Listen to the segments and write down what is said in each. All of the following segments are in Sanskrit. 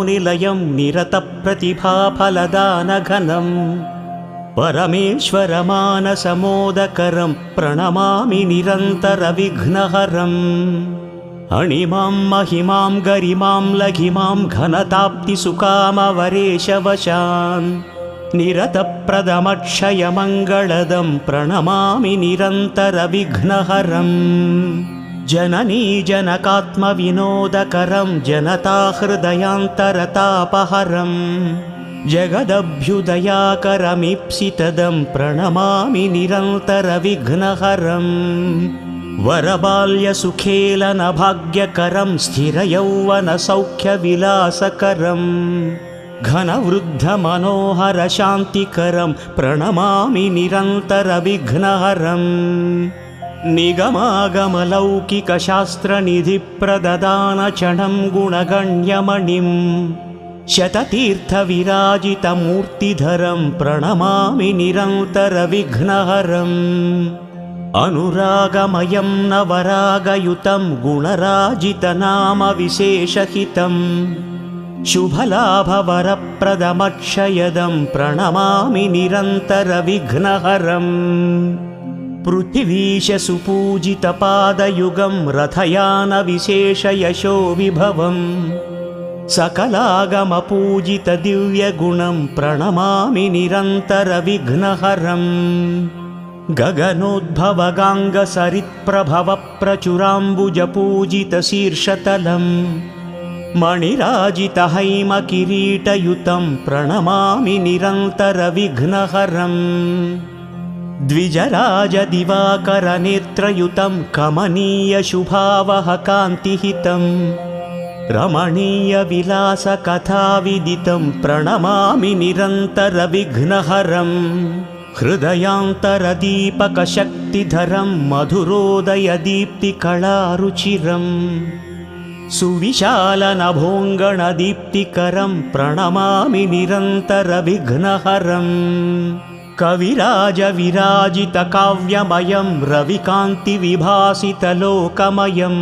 निलयं निरतप्रतिभाफलदानघनं परमेश्वरमानसमोदकरं प्रणमामि निरन्तरविघ्नहरम् अणिमां महिमां गरिमां लघिमां घनताप्तिसुकामवरेशवशान् निरतप्रदमक्षयमङ्गलदं प्रणमामि निरन्तरविघ्नहरम् जननी जनकात्मविनोदकरं जनताहृदयान्तरतापहरं जगदभ्युदयाकरमीप्सितदं प्रणमामि निरन्तरविघ्नहरम् वरबाल्यसुखेलनभाग्यकरं स्थिरयौवनसौख्यविलासकरं घनवृद्धमनोहरशान्तिकरं प्रणमामि निरन्तरविघ्नहरम् निगमागमलौकिकशास्त्रनिधिप्रददानचणं गुणगण्यमणिं शततीर्थविराजितमूर्तिधरं प्रणमामि निरन्तरविघ्नहरम् अनुरागमयं नवरागयुतं गुणराजितनामविशेषहितं शुभलाभवरप्रदमक्षयदं प्रणमामि निरन्तरविघ्नहरम् पृथिवीशसुपूजितपादयुगं रथयानविशेषयशो विभवं सकलागमपूजितदिव्यगुणं प्रणमामि निरन्तरविघ्नहरम् गगनोद्भवगाङ्गसरित्प्रभवप्रचुराम्बुजपूजितशीर्षतलं मणिराजितहैमकिरीटयुतं प्रणमामि निरन्तरविघ्नहरम् द्विजराजदिवाकरनेत्रयुतं कमनीयशुभावहकान्तिहितं रमणीयविलासकथाविदितं प्रणमामि निरन्तरविघ्नहरम् हृदयान्तरदीपकशक्तिधरं मधुरोदयदीप्तिकलारुचिरम् सुविशालनभोङ्गणदीप्तिकरं प्रणमामि निरन्तरविघ्नहरम् कविराजविराजितकाव्यमयं रविकान्तिविभासितलोकमयं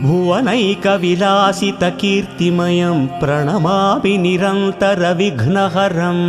भुवनैकविलासितकीर्तिमयं प्रणमामि निरन्तरविघ्नहरम्।